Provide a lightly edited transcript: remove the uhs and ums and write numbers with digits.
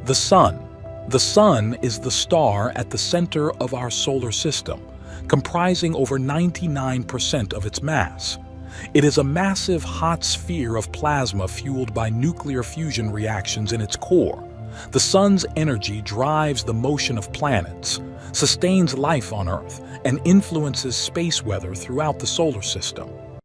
The Sun. The Sun is the star at the center of our solar system, comprising over 99% of its mass. It is a massive hot sphere of plasma fueled by nuclear fusion reactions in its core. The Sun's energy drives the motion of planets, sustains life on Earth, and influences space weather throughout the solar system.